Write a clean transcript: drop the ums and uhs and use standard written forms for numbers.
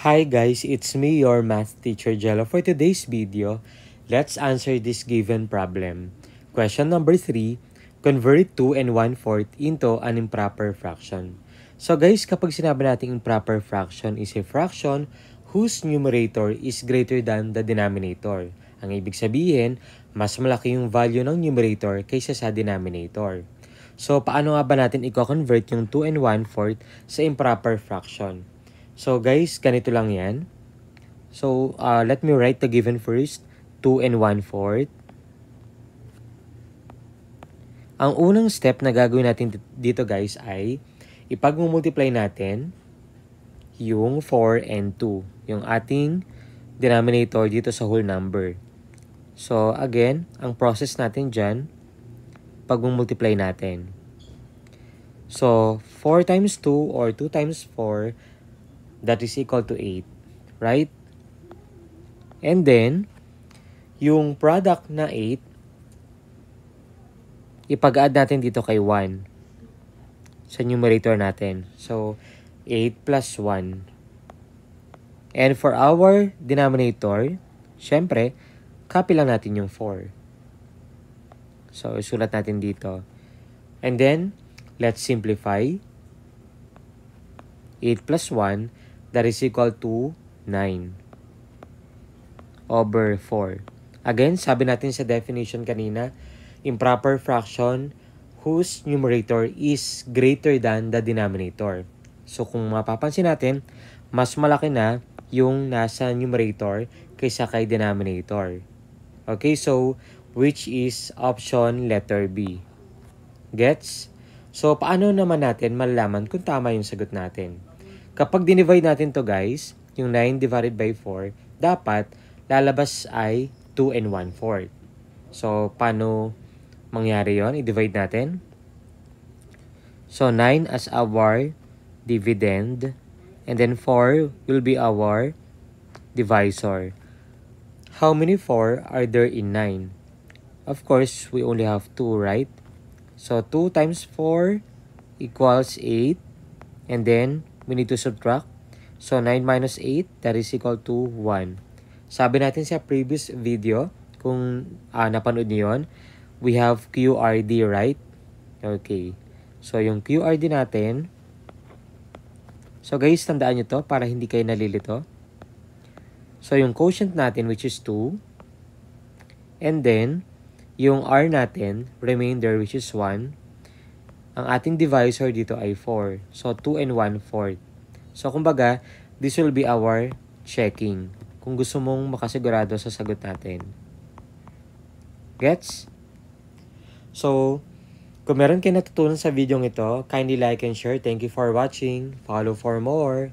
Hi guys, it's me, your math teacher Jello. For today's video, let's answer this given problem. Question number 3, convert 2 and 1/4 into an improper fraction. So guys, kapag sinabi natin improper fraction is a fraction whose numerator is greater than the denominator. Ang ibig sabihin, mas malaki yung value ng numerator kaysa sa denominator. So, paano nga ba natin i-convert yung 2 and 1/4 sa improper fraction? So guys, ganito lang yan. So let me write the given first. 2 and 1/4. Ang unang step na gagawin natin dito guys ay ipag-multiply natin yung 4 and 2. Yung ating denominator dito sa whole number. So again, ang process natin dyan, pag-multiply natin. So 4 times 2 or 2 times 4, that is equal to 8, right? And then, yung product na 8, ipag-add natin dito kay 1 sa numerator natin. So, 8 plus 1. And for our denominator, syempre, copy lang natin yung 4. So, isulat natin dito. And then, let's simplify. 8 plus 1, that is equal to 9 over 4. Again, sabi natin sa definition kanina, improper fraction whose numerator is greater than the denominator. So kung mapapansin natin, mas malaki na yung nasa numerator kaysa kay denominator. Okay, so which is option letter B. Gets? So paano naman natin malalaman kung tama yung sagot natin? Kapag dinivide natin to guys, yung 9 divided by 4, dapat lalabas ay 2 and 1/4. So, paano mangyari yon? I-divide natin. So, 9 as our dividend. And then 4 will be our divisor. How many 4 are there in 9? Of course, we only have 2, right? So, 2 times 4 equals 8. And then, we need to subtract. So, 9 minus 8, that is equal to 1. Sabi natin sa previous video, kung napanood niyo yun, we have QRD, right? Okay. So, yung QRD natin, so guys, tandaan nyo to para hindi kayo nalilito. So, yung quotient natin, which is 2. And then, yung R natin, remainder, which is 1. Ang ating divisor dito ay 4. So, 2 and 1/4. So, kumbaga, this will be our checking. Kung gusto mong makasigurado sa sagot natin. Gets? So, kung meron kayo natutunan sa video ito, kindly like and share. Thank you for watching. Follow for more.